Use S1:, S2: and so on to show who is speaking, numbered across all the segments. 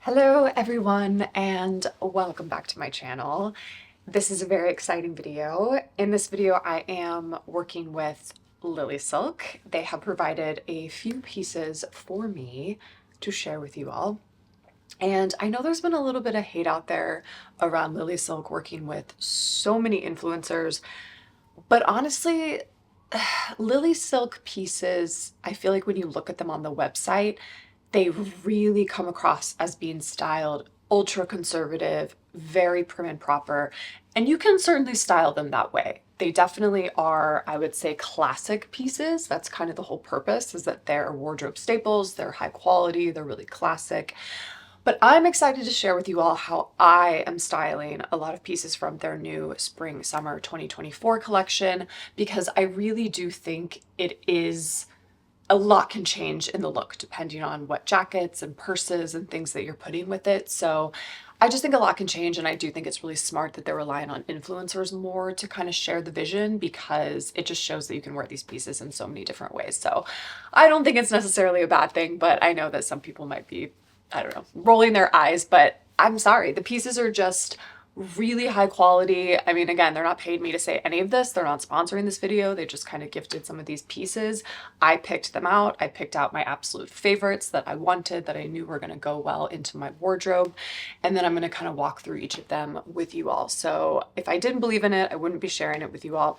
S1: Hello everyone and welcome back to my channel. This is a very exciting video. In this video I am working with LilySilk. They have provided a few pieces for me to share with you all. And I know there's been a little bit of hate out there around LilySilk working with so many influencers, but honestly, LilySilk pieces, I feel like when you look at them on the website, they really come across as being styled ultra conservative, very prim and proper, and you can certainly style them that way. They definitely are, I would say, classic pieces. That's kind of the whole purpose, is that they're wardrobe staples, they're high quality, they're really classic. But I'm excited to share with you all how I am styling a lot of pieces from their new spring summer 2024 collection, because I really do think it is a lot can change in the look depending on what jackets and purses and things that you're putting with it. So I just think a lot can change, and I do think it's really smart that they're relying on influencers more to kind of share the vision, because it just shows that you can wear these pieces in so many different ways. So I don't think it's necessarily a bad thing, but I know that some people might be, I don't know, rolling their eyes, but I'm sorry. The pieces are just really high quality. I mean, again, they're not paid me to say any of this. They're not sponsoring this video. They just kind of gifted some of these pieces. I picked them out. I picked out my absolute favorites that I wanted, that I knew were going to go well into my wardrobe. And then I'm going to kind of walk through each of them with you all. So if I didn't believe in it, I wouldn't be sharing it with you all.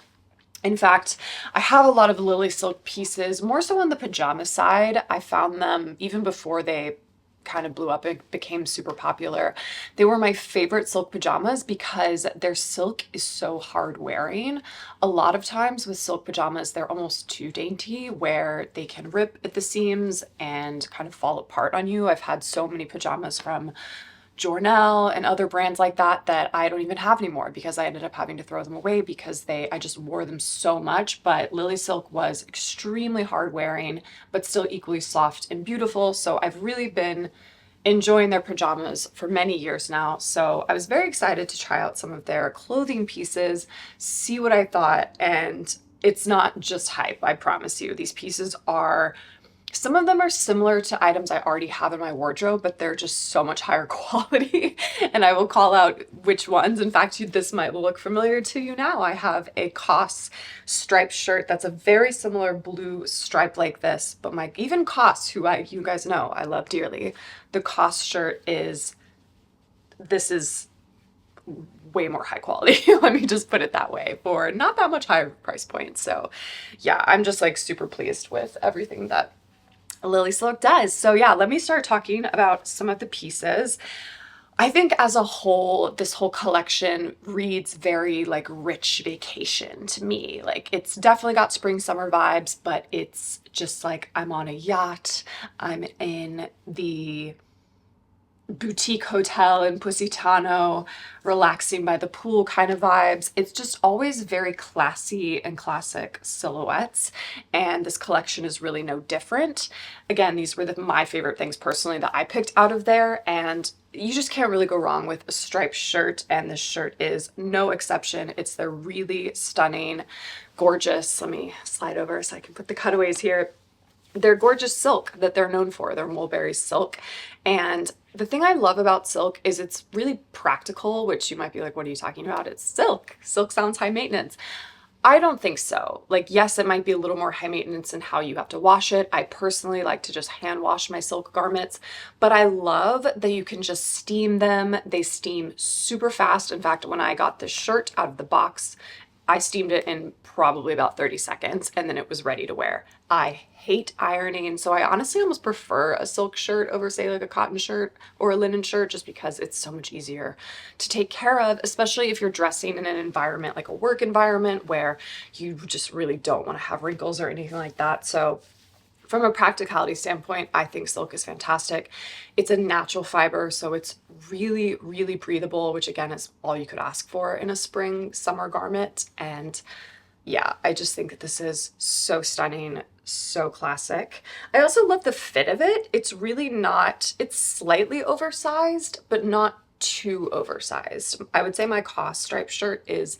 S1: In fact, I have a lot of LilySilk pieces, more so on the pajama side. I found them even before they kind of blew up and became super popular. They were my favorite silk pajamas because their silk is so hard wearing. A lot of times with silk pajamas, they're almost too dainty, where they can rip at the seams and kind of fall apart on you. I've had so many pajamas from Jornell and other brands like that that I don't even have anymore, because I ended up having to throw them away because I just wore them so much. But LilySilk was extremely hard wearing, but still equally soft and beautiful. So I've really been enjoying their pajamas for many years now. So I was very excited to try out some of their clothing pieces, see what I thought. And it's not just hype, I promise you. These pieces are, some of them are similar to items I already have in my wardrobe, but they're just so much higher quality. And I will call out which ones. In fact, this might look familiar to you now. I have a COS striped shirt that's a very similar blue stripe like this, but even COS, who you guys know I love dearly, the COS shirt this is way more high quality. Let me just put it that way, for not that much higher price point. So yeah, I'm just like super pleased with everything that LilySilk does. So yeah, let me start talking about some of the pieces. I think as a whole, this whole collection reads very like rich vacation to me. Like, it's definitely got spring summer vibes, but it's just like I'm on a yacht. I'm in the boutique hotel in Positano, relaxing by the pool kind of vibes. It's just always very classy and classic silhouettes, and this collection is really no different. Again, these were my favorite things personally that I picked out of there, and you just can't really go wrong with a striped shirt, and this shirt is no exception. It's the really stunning, gorgeous, let me slide over so I can put the cutaways here. They're gorgeous silk that they're known for. They're mulberry silk. And the thing I love about silk is it's really practical, which you might be like, what are you talking about? It's silk. Silk sounds high maintenance. I don't think so. Like, yes, it might be a little more high maintenance in how you have to wash it. I personally like to just hand wash my silk garments, but I love that you can just steam them. They steam super fast. In fact, when I got this shirt out of the box, I steamed it in probably about 30 seconds and then it was ready to wear. I hate ironing, so I honestly almost prefer a silk shirt over, say, like a cotton shirt or a linen shirt, just because it's so much easier to take care of, especially if you're dressing in an environment like a work environment where you just really don't want to have wrinkles or anything like that. So from a practicality standpoint, I think silk is fantastic. It's a natural fiber, so it's really, really breathable, which again is all you could ask for in a spring summer garment. And yeah, I just think that this is so stunning, so classic. I also love the fit of it. It's really not, it's slightly oversized, but not too oversized. I would say my COS striped shirt is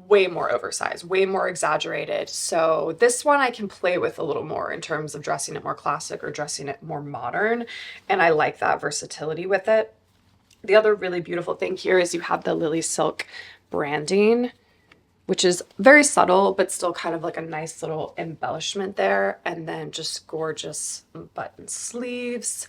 S1: way more oversized, way more exaggerated. So this one I can play with a little more in terms of dressing it more classic or dressing it more modern. And I like that versatility with it. The other really beautiful thing here is you have the LilySilk branding, which is very subtle, but still kind of like a nice little embellishment there. And then just gorgeous button sleeves.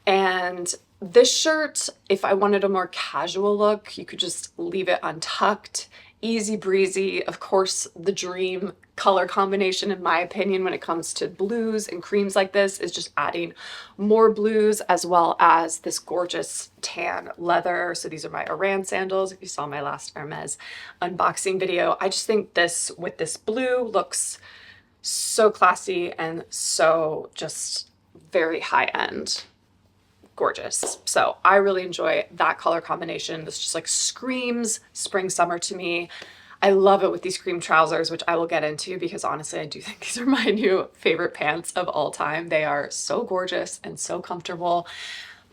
S1: And this shirt, if I wanted a more casual look, you could just leave it untucked, easy breezy. Of course, the dream color combination, in my opinion, when it comes to blues and creams like this is just adding more blues as well as this gorgeous tan leather. So these are my Ardennes sandals. If you saw my last Hermès unboxing video, I just think this with this blue looks so classy and so just very high end. Gorgeous. So I really enjoy that color combination. This just like screams spring summer to me. I love it with these cream trousers, which I will get into because honestly, I do think these are my new favorite pants of all time. They are so gorgeous and so comfortable.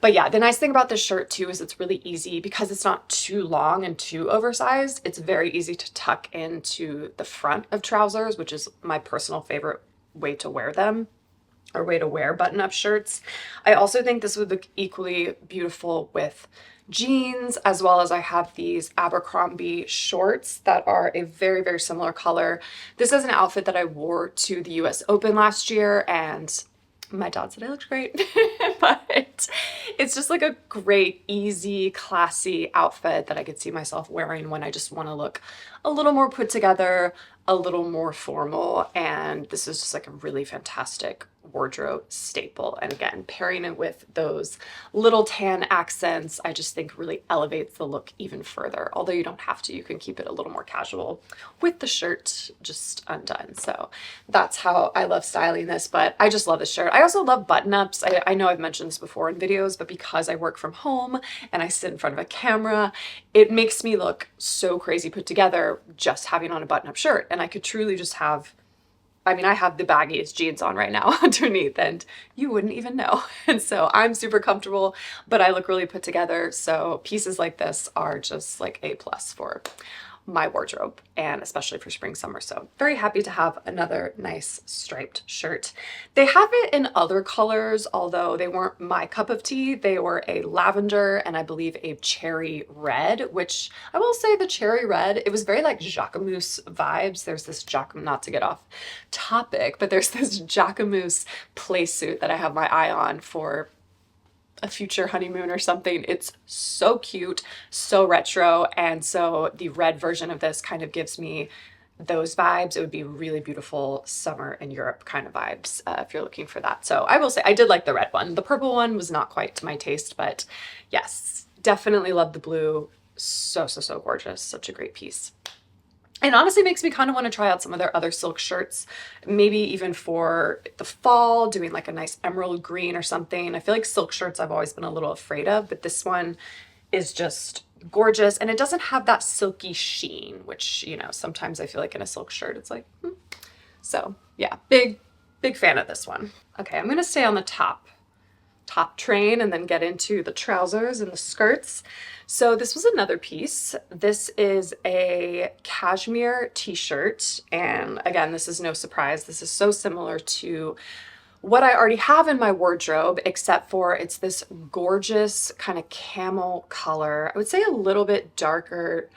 S1: But yeah, the nice thing about this shirt too is it's really easy because it's not too long and too oversized. It's very easy to tuck into the front of trousers, which is my personal favorite way to wear them, or way to wear button-up shirts. I also think this would look equally beautiful with jeans, as well as I have these Abercrombie shorts that are a very, very similar color. This is an outfit that I wore to the US Open last year, and my dad said I looked great, but it's just like a great, easy, classy outfit that I could see myself wearing when I just want to look a little more put together, a little more formal. And this is just like a really fantastic wardrobe staple. And again, pairing it with those little tan accents, I just think really elevates the look even further. Although you don't have to, you can keep it a little more casual with the shirt just undone. So that's how I love styling this, but I just love this shirt. I also love button-ups. I know I've mentioned this before in videos, but because I work from home and I sit in front of a camera, it makes me look so crazy put together just having on a button-up shirt. And I could truly just have, I mean, I have the baggiest jeans on right now underneath and you wouldn't even know. And so I'm super comfortable, but I look really put together. So pieces like this are just like A+ for my wardrobe, and especially for spring summer. So very happy to have another nice striped shirt. They have it in other colors, although they weren't my cup of tea. They were a lavender and I believe a cherry red, which I will say the cherry red, it was very like Jacquemus vibes. There's this not to get off topic, but there's this Jacquemus play suit that I have my eye on for a future honeymoon or something. It's so cute, so retro, and so the red version of this kind of gives me those vibes. It would be really beautiful summer in Europe kind of vibes if you're looking for that. So I will say I did like the red one. The purple one was not quite to my taste, but yes, definitely love the blue. So, so, so gorgeous. Such a great piece. It honestly makes me kind of want to try out some of their other silk shirts, maybe even for the fall, doing like a nice emerald green or something. I feel like silk shirts I've always been a little afraid of, but this one is just gorgeous. And it doesn't have that silky sheen, which, you know, sometimes I feel like in a silk shirt, it's like, So yeah, big fan of this one. Okay, I'm going to stay on the top train and then get into the trousers and the skirts. So this was another piece. This is a Cashmere T-shirt. And again, this is no surprise. This is so similar to what I already have in my wardrobe, except for it's this gorgeous kind of camel color. I would say a little bit darker.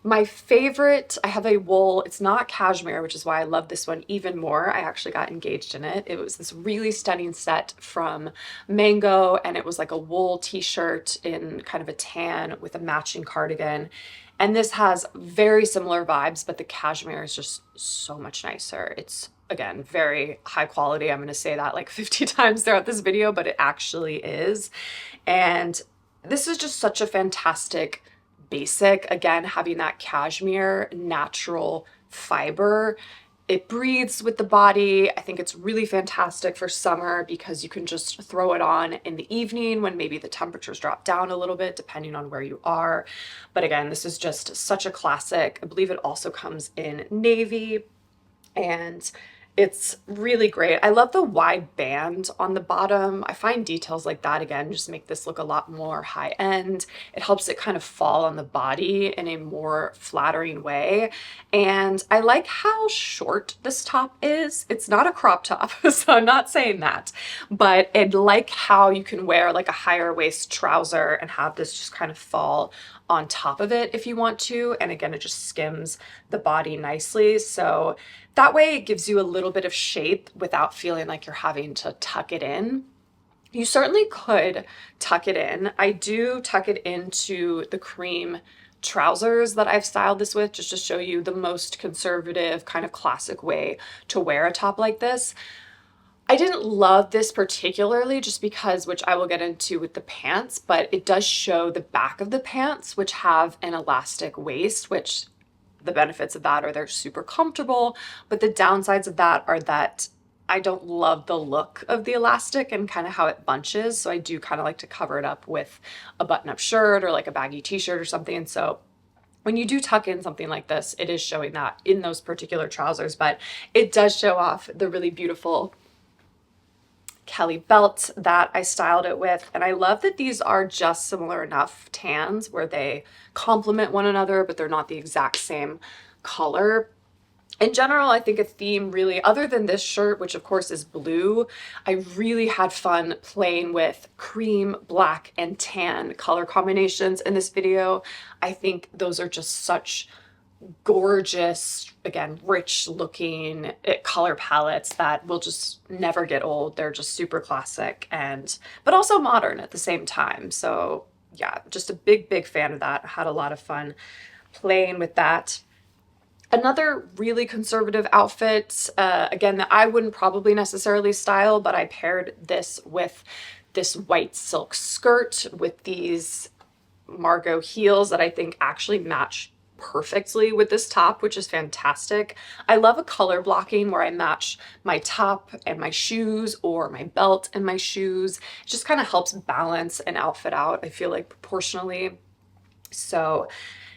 S1: My favorite, I have a wool, it's not cashmere, which is why I love this one even more. I actually got engaged in it. It was this really stunning set from Mango, and it was like a wool t-shirt in kind of a tan with a matching cardigan. And this has very similar vibes, but the cashmere is just so much nicer. It's, again, very high quality. I'm going to say that like 50 times throughout this video, but it actually is. And this is just such a fantastic basic. Again, having that cashmere natural fiber, it breathes with the body. I think it's really fantastic for summer because you can just throw it on in the evening when maybe the temperatures drop down a little bit depending on where you are. But again, this is just such a classic. I believe it also comes in navy, and It's really great. I love the wide band on the bottom. I find details like that, again, just make this look a lot more high end. It helps it kind of fall on the body in a more flattering way. And I like how short this top is. It's not a crop top, so I'm not saying that, but I like how you can wear like a higher waist trouser and have this just kind of fall on top of it if you want to. And again, it just skims the body nicely. So that way it gives you a little bit of shape without feeling like you're having to tuck it in. You certainly could tuck it in. I do tuck it into the cream trousers that I've styled this with, just to show you the most conservative kind of classic way to wear a top like this. I didn't love this particularly just because, which I will get into with the pants, but it does show the back of the pants, which have an elastic waist, which the benefits of that are they're super comfortable, but the downsides of that are that I don't love the look of the elastic and kind of how it bunches. So I do kind of like to cover it up with a button-up shirt or like a baggy t-shirt or something. And so when you do tuck in something like this, it is showing that in those particular trousers, but it does show off the really beautiful Kelly belt that I styled it with. And I love that these are just similar enough tans where they complement one another, but they're not the exact same color. In general, I think a theme really, other than this shirt, which of course is blue, I really had fun playing with cream, black, and tan color combinations in this video. I think those are just such gorgeous, again, rich looking color palettes that will just never get old. They're just super classic and but also modern at the same time. So yeah, just a big fan of that. I had a lot of fun playing with that. Another really conservative outfit, again, that I wouldn't probably necessarily style, but I paired this with this white silk skirt with these Margot heels that I think actually match perfectly with this top, which is fantastic. I love a color blocking where I match my top and my shoes or my belt and my shoes. It just kind of helps balance an outfit out, I feel like, proportionally. So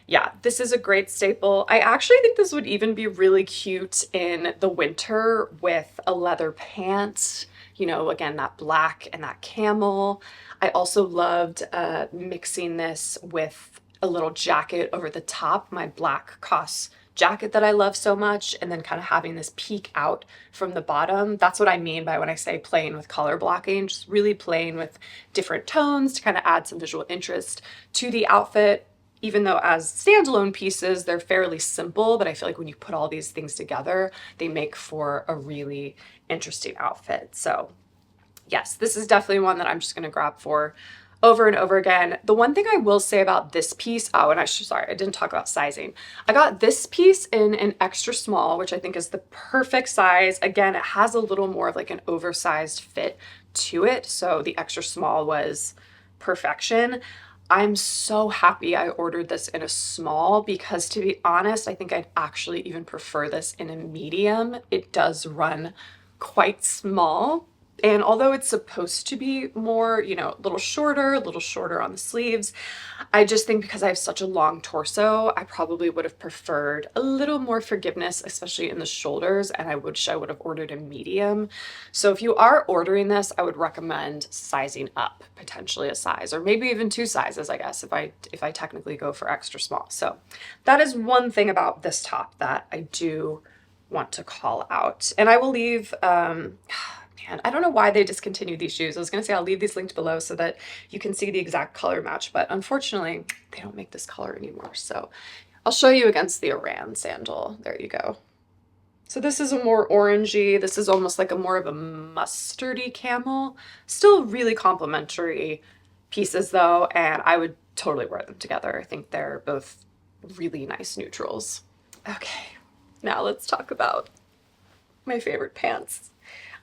S1: yeah, this is a great staple. I actually think this would even be really cute in the winter with a leather pant, you know, again, that black and that camel. I also loved mixing this with a little jacket over the top, my black COS jacket that I love so much, and then kind of having this peek out from the bottom. That's what I mean by when I say playing with color blocking, just really playing with different tones to kind of add some visual interest to the outfit. Even though as standalone pieces, they're fairly simple, but I feel like when you put all these things together, they make for a really interesting outfit. So yes, this is definitely one that I'm just gonna grab for over and over again. The one thing I will say about this piece, oh, and sorry, I didn't talk about sizing. I got this piece in an extra small, which I think is the perfect size. Again, it has a little more of like an oversized fit to it. So the extra small was perfection. I'm so happy I ordered this in a small because, to be honest, I think I'd actually even prefer this in a medium. It does run quite small. And although it's supposed to be more, you know, a little shorter on the sleeves, I just think because I have such a long torso, I probably would have preferred a little more forgiveness, especially in the shoulders, and I wish I would have ordered a medium. So if you are ordering this, I would recommend sizing up, potentially a size, or maybe even 2 sizes, I guess, if I technically go for extra small. So that is one thing about this top that I do want to call out. And I will leave, man, I don't know why they discontinued these shoes. I was going to say I'll leave these linked below so that you can see the exact color match, but unfortunately they don't make this color anymore. So I'll show you against the Oran sandal. There you go. So this is a more orangey, this is almost like a more of a mustardy camel. Still really complimentary pieces though, and I would totally wear them together. I think they're both really nice neutrals. Okay, now let's talk about my favorite pants.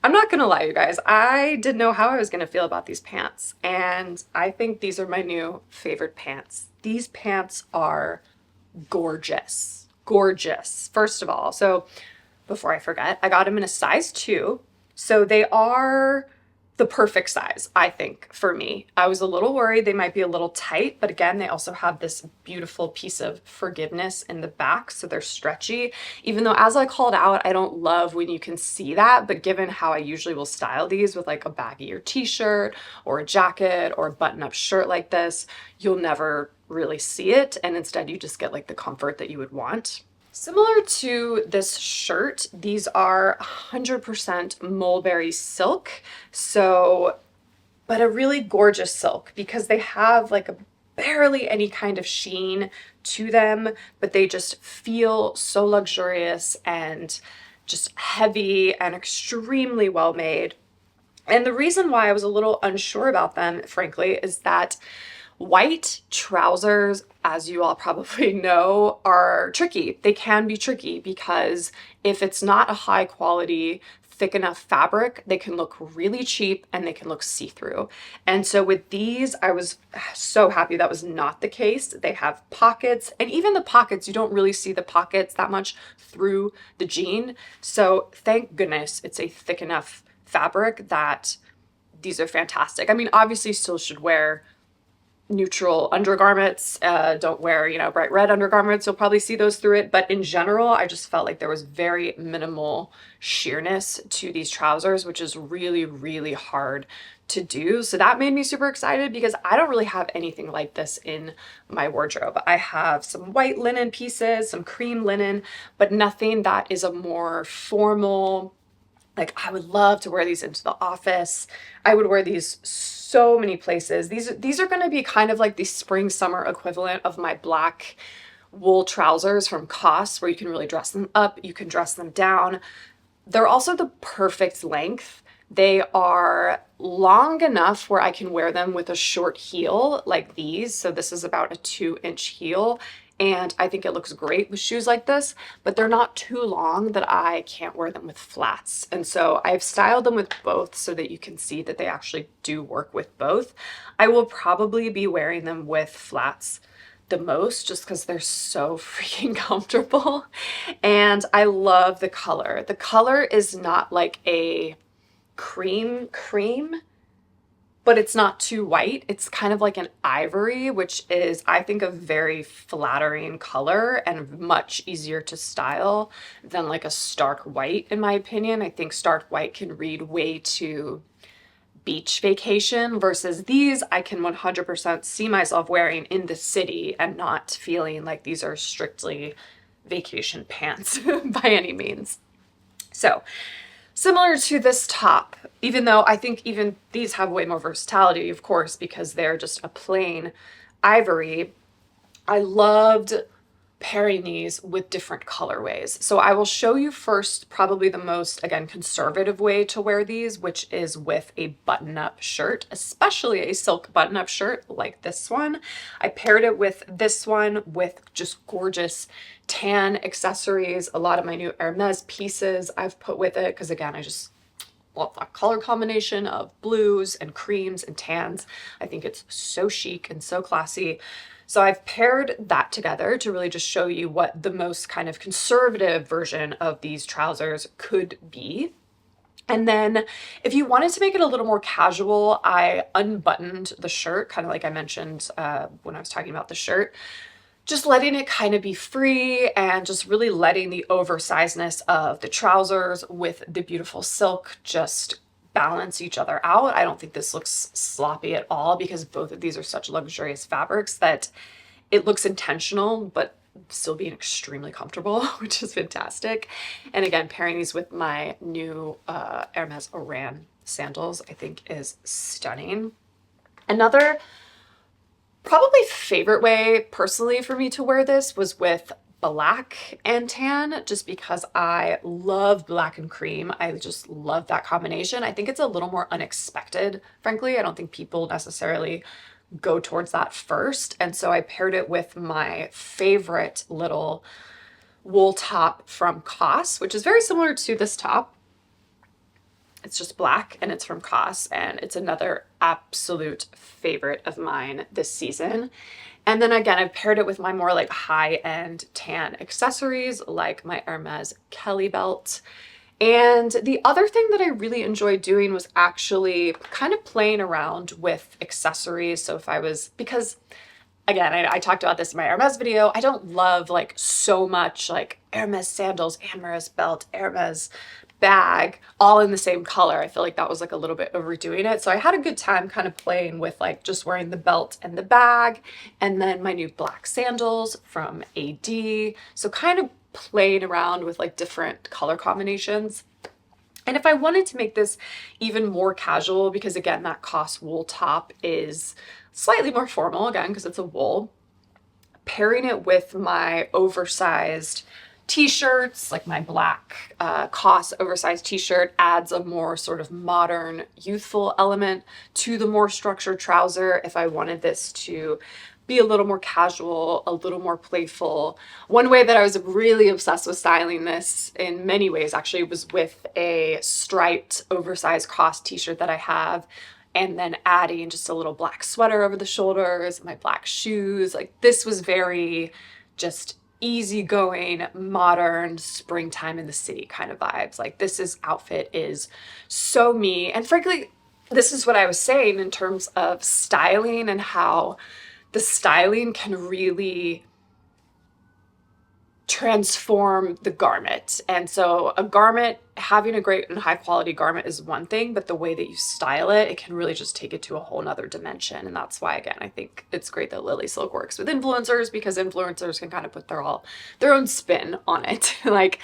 S1: I'm not gonna lie, you guys, I didn't know how I was gonna feel about these pants, and I think these are my new favorite pants. These pants are gorgeous, gorgeous, first of all. So before I forget, I got them in a size 2. So they are the perfect size, I think, for me. I was a little worried they might be a little tight, but again, they also have this beautiful piece of forgiveness in the back, so they're stretchy. Even though, as I called out, I don't love when you can see that, but given how I usually will style these with like a baggier t-shirt or a jacket or a button-up shirt like this, you'll never really see it, and instead you just get like the comfort that you would want. Similar to this shirt, these are 100% mulberry silk, so, but a really gorgeous silk because they have like a barely any kind of sheen to them, but they just feel so luxurious and just heavy and extremely well made. And the reason why I was a little unsure about them, frankly, is that white trousers, as you all probably know, are tricky. They can be tricky because if it's not a high quality, thick enough fabric, they can look really cheap and they can look see-through. And so with these, I was so happy that was not the case. They have pockets, and even the pockets, you don't really see the pockets that much through the jean. So thank goodness it's a thick enough fabric that these are fantastic. I mean, obviously you still should wear neutral undergarments. Don't wear, you know, bright red undergarments. You'll probably see those through it. But in general, I just felt like there was very minimal sheerness to these trousers, which is really, really hard to do. So that made me super excited because I don't really have anything like this in my wardrobe. I have some white linen pieces, some cream linen, but nothing that is a more formal, like I would love to wear these into the office. I would wear these so many places. These are going to be kind of like the spring summer equivalent of my black wool trousers from COS, where you can really dress them up, you can dress them down. They're also the perfect length. They are long enough where I can wear them with a short heel like these. So this is about a 2-inch heel. And I think it looks great with shoes like this, but they're not too long that I can't wear them with flats. And so I've styled them with both so that you can see that they actually do work with both. I will probably be wearing them with flats the most just because they're so freaking comfortable. And I love the color. The color is not like a cream, but it's not too white. It's kind of like an ivory, which is, I think, a very flattering color and much easier to style than like a stark white, in my opinion. I think stark white can read way too beach vacation, versus these I can 100% see myself wearing in the city and not feeling like these are strictly vacation pants by any means. So similar to this top, even though I think even these have way more versatility, of course, because they're just a plain ivory, I loved pairing these with different colorways. So I will show you first probably the most, again, conservative way to wear these, which is with a button-up shirt, especially a silk button-up shirt like this one. I paired it with this one with just gorgeous tan accessories. A lot of my new Hermès pieces I've put with it because, again, I just love that color combination of blues and creams and tans. I think it's so chic and so classy. So I've paired that together to really just show you what the most kind of conservative version of these trousers could be. And then if you wanted to make it a little more casual, I unbuttoned the shirt, kind of like I mentioned when I was talking about the shirt, just letting it kind of be free and just really letting the oversizedness of the trousers with the beautiful silk just balance each other out. I don't think this looks sloppy at all because both of these are such luxurious fabrics that it looks intentional, but still being extremely comfortable, which is fantastic. And again, pairing these with my new Hermès Oran sandals, I think is stunning. Another probably favorite way personally for me to wear this was with black and tan, just because I love black and cream. I just love that combination. I think it's a little more unexpected, frankly. I don't think people necessarily go towards that first. And so I paired it with my favorite little wool top from COS, which is very similar to this top. It's just black and it's from COS, and it's another absolute favorite of mine this season. And then again, I've paired it with my more like high-end tan accessories, like my Hermès Kelly belt. And the other thing that I really enjoyed doing was actually kind of playing around with accessories. So if I was, because again, I talked about this in my Hermès video, I don't love like so much like Hermès sandals, Hermès belt, Hermès bag, all in the same color. I feel like that was like a little bit overdoing it. So I had a good time kind of playing with like just wearing the belt and the bag, and then my new black sandals from AD. So kind of playing around with like different color combinations. And if I wanted to make this even more casual, because again, that COS wool top is slightly more formal, again, because it's a wool, pairing it with my oversized t-shirts, like my black COS oversized t-shirt, adds a more sort of modern, youthful element to the more structured trouser. If I wanted this to be a little more casual, a little more playful. One way that I was really obsessed with styling this, in many ways actually, was with a striped oversized COS t-shirt that I have, and then adding just a little black sweater over the shoulders, my black shoes. Like this was very just easygoing, modern, springtime in the city kind of vibes. Like this outfit is so me. And frankly, this is what I was saying in terms of styling and how the styling can really transform the garment. And so a garment, having a great and high quality garment is one thing, but the way that you style it, it can really just take it to a whole nother dimension. And that's why, again, I think it's great that LilySilk works with influencers, because influencers can kind of put their own spin on it. Like,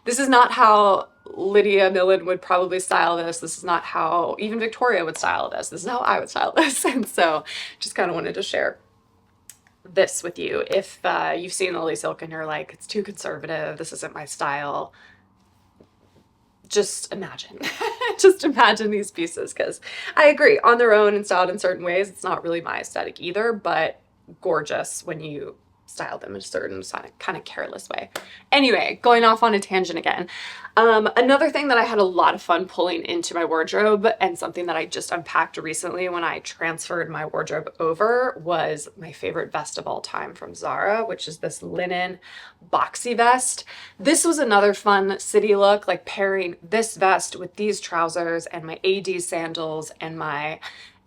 S1: this is not how Lydia Millen would probably style this. This is not how even Victoria would style this. This is how I would style this. And so just kind of wanted to share this with you. If you've seen LilySilk and you're like, it's too conservative, this isn't my style, just imagine. Just imagine these pieces, because I agree, on their own and styled in certain ways, it's not really my aesthetic either, but gorgeous when you style them in a certain kind of careless way. Anyway, going off on a tangent again. Another thing that I had a lot of fun pulling into my wardrobe, and something that I just unpacked recently when I transferred my wardrobe over, was my favorite vest of all time from Zara, which is this linen boxy vest. This was another fun city look, like pairing this vest with these trousers and my AD sandals and my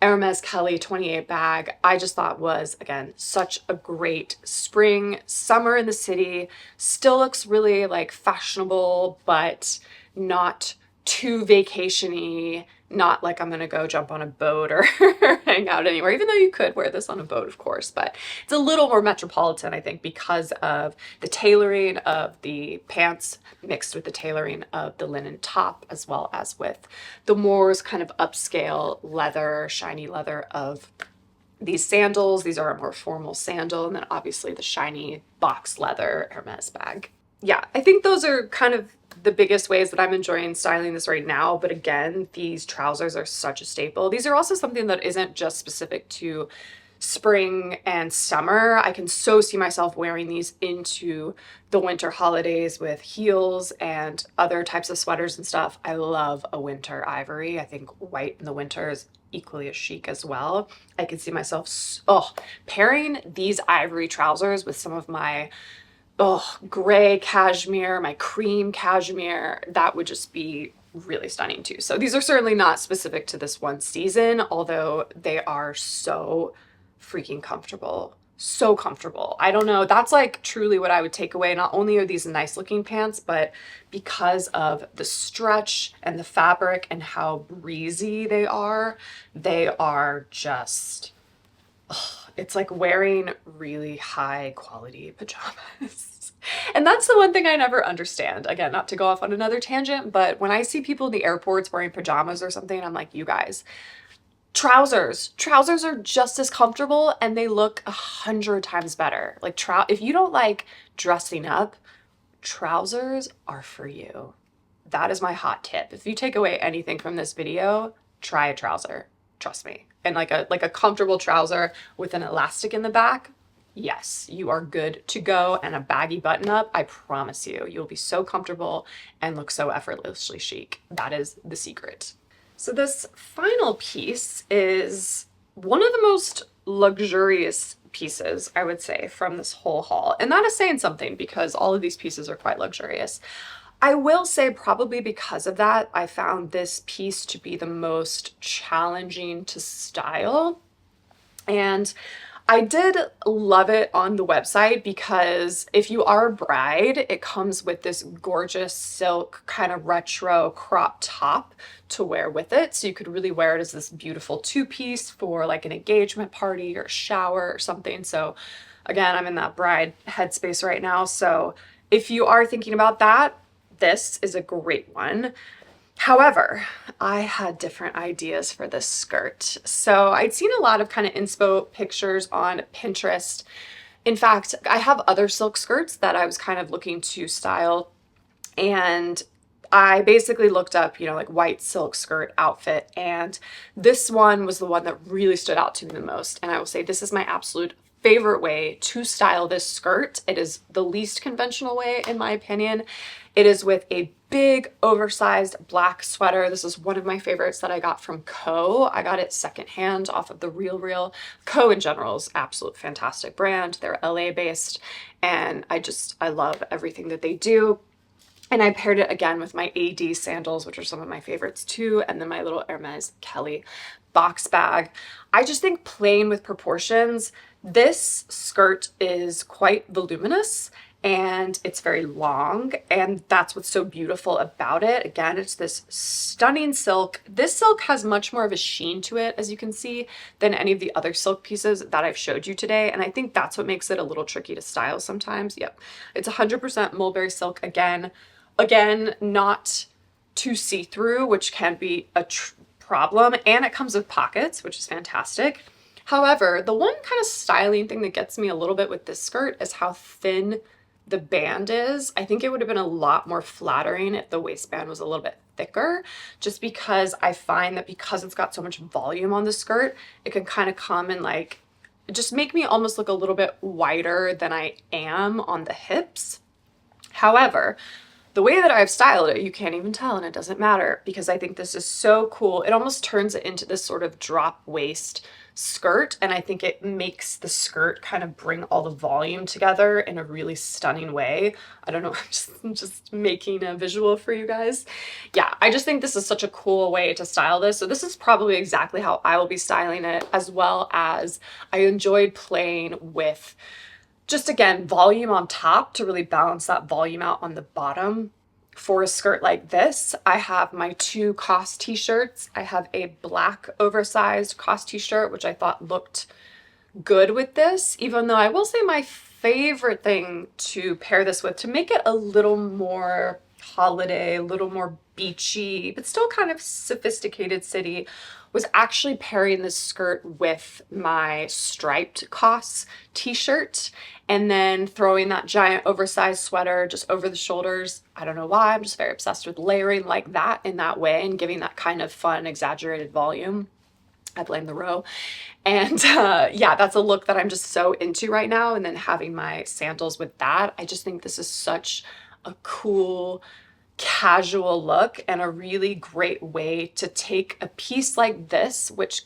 S1: Hermès Kelly 28 bag. I just thought was, again, such a great spring, summer in the city. Still looks really like fashionable, but not too vacation-y, not like I'm gonna go jump on a boat or hang out anywhere, even though you could wear this on a boat, of course, but it's a little more metropolitan, I think, because of the tailoring of the pants mixed with the tailoring of the linen top, as well as with the more kind of upscale leather, shiny leather of these sandals. These are a more formal sandal, and then obviously the shiny box leather Hermès bag. Yeah, I think those are kind of the biggest ways that I'm enjoying styling this right now. But again, these trousers are such a staple. These are also something that isn't just specific to spring and summer. I can so see myself wearing these into the winter holidays with heels and other types of sweaters and stuff. I love a winter ivory. I think white in the winter is equally as chic as well. I can see myself pairing these ivory trousers with some of my gray cashmere, my cream cashmere. That would just be really stunning too. So these are certainly not specific to this one season, although they are so freaking comfortable. So comfortable. I don't know. That's like truly what I would take away. Not only are these nice looking pants, but because of the stretch and the fabric and how breezy they are just, it's like wearing really high quality pajamas. And that's the one thing I never understand. Again, not to go off on another tangent, but when I see people in the airports wearing pajamas or something, I'm like, you guys, trousers are just as comfortable, and they look 100 times better. Like if you don't like dressing up, trousers are for you. That is my hot tip. If you take away anything from this video, try a trouser. Trust me. And like a comfortable trouser with an elastic in the back, yes, you are good to go. And a baggy button up, I promise you, you'll be so comfortable and look so effortlessly chic. That is the secret. So this final piece is one of the most luxurious pieces, I would say, from this whole haul. And that is saying something, because all of these pieces are quite luxurious. I will say probably because of that, I found this piece to be the most challenging to style. And I did love it on the website because if you are a bride, it comes with this gorgeous silk kind of retro crop top to wear with it. So you could really wear it as this beautiful two-piece for like an engagement party or shower or something. So again, I'm in that bride headspace right now. So if you are thinking about that, this is a great one. However, I had different ideas for this skirt. So I'd seen a lot of kind of inspo pictures on Pinterest. In fact, I have other silk skirts that I was kind of looking to style, and I basically looked up, you know, like white silk skirt outfit, and this one was the one that really stood out to me the most. And I will say this is my absolute favorite way to style this skirt. It is the least conventional way, in my opinion. It is with a big oversized black sweater. This is one of my favorites that I got from Co. I got it secondhand off of the Real Real. Co in general is absolute fantastic brand. They're LA based, and I love everything that they do. And I paired it again with my AD sandals, which are some of my favorites too, and then my little Hermès Kelly box bag. I just think playing with proportions, this skirt is quite voluminous and it's very long, and that's what's so beautiful about it. Again, it's this stunning silk. This silk has much more of a sheen to it, as you can see, than any of the other silk pieces that I've showed you today, and I think that's what makes it a little tricky to style sometimes. Yep, it's 100% mulberry silk again. Again, not too see-through, which can be a problem, and it comes with pockets, which is fantastic. However, the one kind of styling thing that gets me a little bit with this skirt is how thin the band is. I think it would have been a lot more flattering if the waistband was a little bit thicker, just because I find that because it's got so much volume on the skirt, it can kind of come and like just make me almost look a little bit wider than I am on the hips. However, the way that I've styled it, you can't even tell, and it doesn't matter because I think this is so cool. It almost turns it into this sort of drop waist skirt, and I think it makes the skirt kind of bring all the volume together in a really stunning way. I don't know, I'm just making a visual for you guys. Yeah, I just think this is such a cool way to style this. So this is probably exactly how I will be styling it, as well as I enjoyed playing with just, again, volume on top to really balance that volume out on the bottom. For a skirt like this, I have my two COS T-shirts. I have a black oversized COS T-shirt, which I thought looked good with this, even though I will say my favorite thing to pair this with, to make it a little more holiday, a little more beachy, but still kind of sophisticated city, was actually pairing this skirt with my striped COS T-shirt and then throwing that giant oversized sweater just over the shoulders. I don't know why, I'm just very obsessed with layering like that in that way and giving that kind of fun, exaggerated volume. I blame the row. And yeah, that's a look that I'm just so into right now. And then having my sandals with that, I just think this is such a cool, casual look and a really great way to take a piece like this, which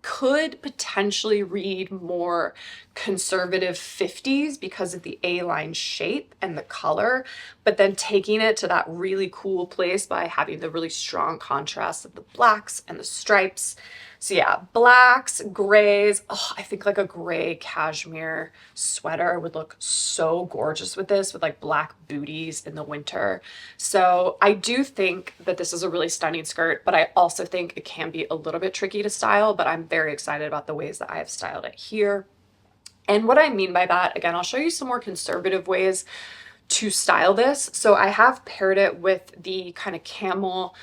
S1: could potentially read more conservative 50s because of the A-line shape and the color, but then taking it to that really cool place by having the really strong contrast of the blacks and the stripes. So yeah, blacks, grays. Oh, I think like a gray cashmere sweater would look so gorgeous with this, with like black booties in the winter. So I do think that this is a really stunning skirt, but I also think it can be a little bit tricky to style, but I'm very excited about the ways that I have styled it here. And what I mean by that, again, I'll show you some more conservative ways to style this. So I have paired it with the kind of camel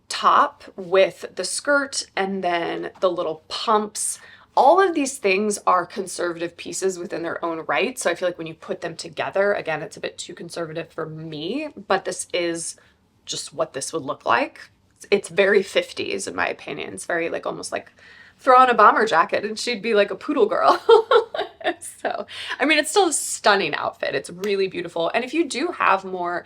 S1: top with the skirt and then the little pumps. All of these things are conservative pieces within their own right. So I feel like when you put them together, again, it's a bit too conservative for me, but this is just what this would look like. It's very 50s in my opinion. It's very like almost like throw on a bomber jacket and she'd be like a poodle girl. So, I mean, it's still a stunning outfit. It's really beautiful. And if you do have more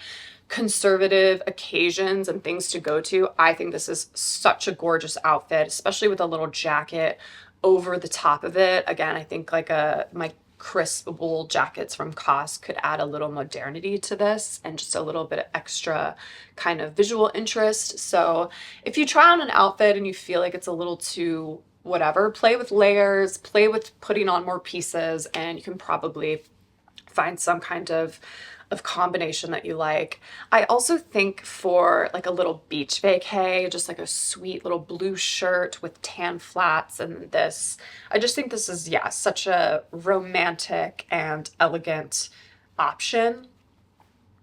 S1: conservative occasions and things to go to, I think this is such a gorgeous outfit, especially with a little jacket over the top of it. Again, I think like my crisp wool jackets from COS could add a little modernity to this and just a little bit of extra kind of visual interest. So if you try on an outfit and you feel like it's a little too whatever, play with layers, play with putting on more pieces, and you can probably find some kind of combination that you like. I also think for like a little beach vacay, just like a sweet little blue shirt with tan flats and this, I just think this is, yeah, such a romantic and elegant option.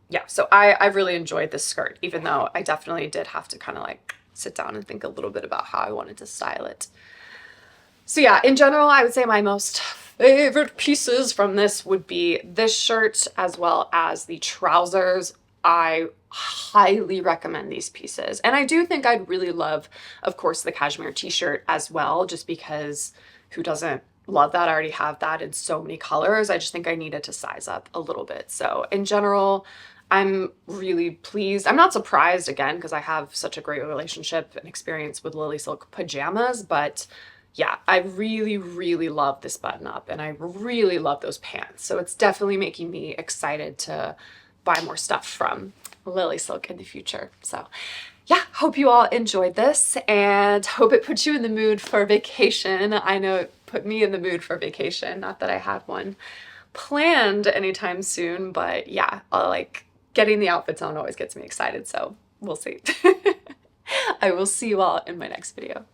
S1: Yeah, so I really enjoyed this skirt, even though I definitely did have to kind of like sit down and think a little bit about how I wanted to style it. So yeah, in general, I would say my most favorite pieces from this would be this shirt as well as the trousers. I highly recommend these pieces. And I do think I'd really love, of course, the Cashmere T-shirt as well, just because who doesn't love that? I already have that in so many colors. I just think I needed to size up a little bit. So in general, I'm really pleased. I'm not surprised, again, because I have such a great relationship and experience with LilySilk pajamas, but yeah, I really, really love this button up and I really love those pants. So it's definitely making me excited to buy more stuff from LilySilk in the future. So yeah, hope you all enjoyed this and hope it put you in the mood for vacation. I know it put me in the mood for vacation. Not that I have one planned anytime soon, but yeah, like getting the outfits on always gets me excited. So we'll see. I will see you all in my next video.